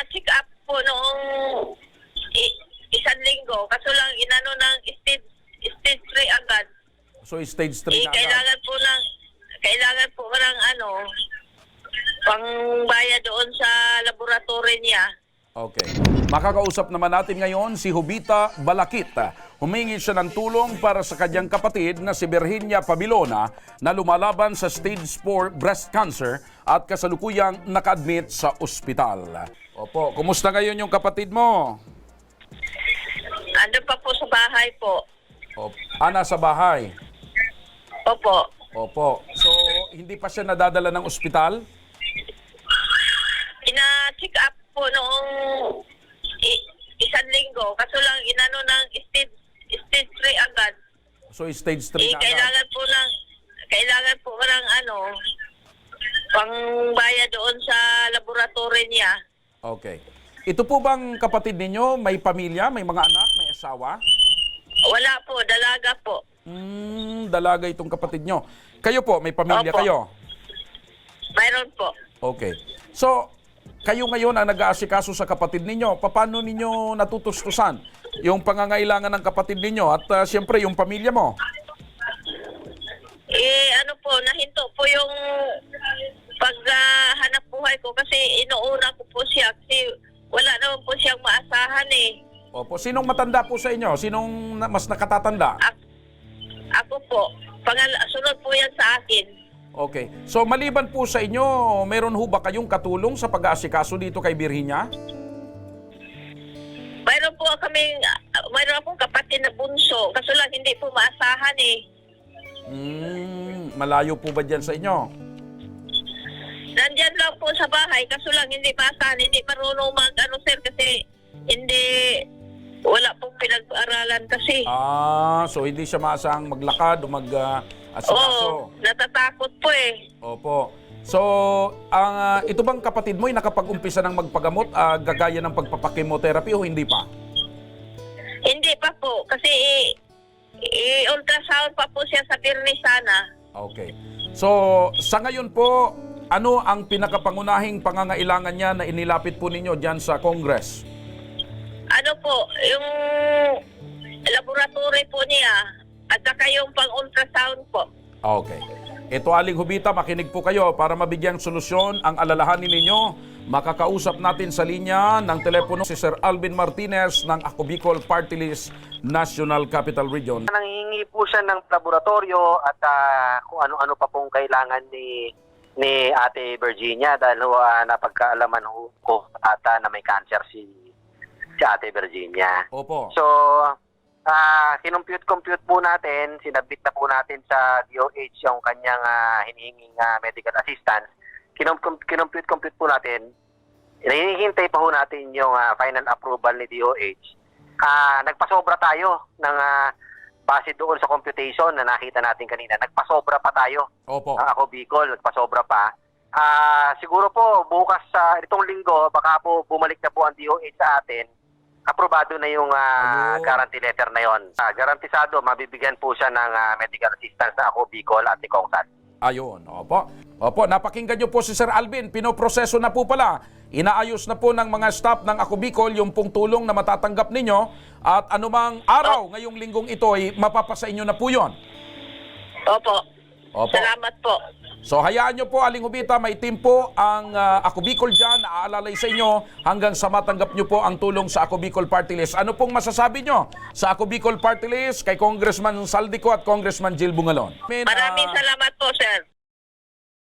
Pina-check up po noong isang linggo. Kaso lang inano ng stage 3 agad. So stage 3 na agad. Kailangan po ng pangbaya doon sa laboratory niya. Okay. Makakausap naman natin ngayon si Jovita Balakit. Humingi siya ng tulong para sa kanyang kapatid na si Virginia Pabilona na lumalaban sa stage 4 breast cancer at kasalukuyang naka-admit sa ospital. Opo, kumusta ngayon yung kapatid mo? Ando pa po sa bahay po. Nasa bahay. Opo. Opo. So, hindi pa siya nadadala ng ospital? Pina-check up po noong isang linggo. Kaso lang inano ng stage 3 agad. So, stage 3 na agad. Kailangan po ng pangbaya doon sa laboratory niya. Okay. Ito po bang kapatid ninyo, may pamilya, may mga anak, may asawa? Wala po, dalaga po. Dalaga itong kapatid nyo. Kayo po, may pamilya Opo. kayo? Mayroon po. Okay. So, kayo ngayon ang nag-aasikaso sa kapatid ninyo. Paano ninyo natutustusan yung pangangailangan ng kapatid ninyo at siyempre yung pamilya mo? Nahinto po yung paghanap buhay ko kasi inuuna ko po siya kasi wala naman po siyang maasahan eh. Opo. Sinong matanda po sa inyo? Sinong mas nakatatanda? Ako po. Sunod po yan sa akin. Okay. So, maliban po sa inyo, meron ho ba kayong katulong sa pag-aasikaso dito kay Virginia? Mayroon akong kapatid na bunso. Kaso lang hindi po maasahan eh. Malayo po ba dyan sa inyo? Nandyan lang po sa bahay. Kaso lang hindi maasahan. Hindi marunong sir kasi wala pong pinag-aralan kasi. So hindi siya maasahang maglakad o mag-asikaso. Oo, natatakot po eh. Opo. So, ito bang kapatid mo ay nakapag-umpisa ng magpagamot gagaya ng pagpapakemotherapy o hindi pa? Hindi pa po kasi ultrasound pa po siya sa Biyernes sana. Okay. So, sa ngayon po, ano ang pinakapangunahing pangangailangan niya na inilapit po ninyo dyan sa Congress? Yung laboratory po niya at saka yung pang-ultrasound po. Okay. Ito, Aling Jovita, makinig po kayo para mabigyang solusyon ang alalahanin ninyo. Makakausap natin sa linya ng telepono si Sir Alvin Martinez ng Ako Bicol Party List National Capital Region. Nanghihingi po siya ng laboratorio at kung ano-ano pa pong kailangan ni Ate Virginia dahil napagkaalaman ko ata na may cancer si Ate Virginia. Opo. So, kinumpute po natin, sinabit na po natin sa DOH yung kanyang hinihinging medical assistance. Kinumpute po natin, hinihintay pa po natin yung final approval ni DOH. Nagpasobra tayo ng base doon sa computation na nakita natin kanina. Nagpasobra pa tayo. Opo. Ako Bicol, nagpasobra pa. Siguro po bukas itong linggo, baka po bumalik na po ang DOH sa atin. Aprobado na yung guarantee letter na yon. Garantisado, mabibigyan po siya ng medical assistance na Ako Bicol at Ticongsan. Ayun, opo. Opo, napakinggan niyo po si Sir Alvin. Pinoproseso na po pala. Inaayos na po ng mga staff ng Ako Bicol yung pong tulong na matatanggap ninyo. At anumang araw ngayong linggong ito ay mapapasa inyo na po yun. Opo. Opo. Salamat po. So hayaan nyo po, Aling Jovita, may team po ang Ako Bicol dyan, naaalalay sa inyo hanggang sa matanggap nyo po ang tulong sa Ako Bicol Party List. Ano pong masasabi nyo sa Ako Bicol Party List kay Congressman Saldico at Congressman Jill Bungalon? Maraming salamat po, sir.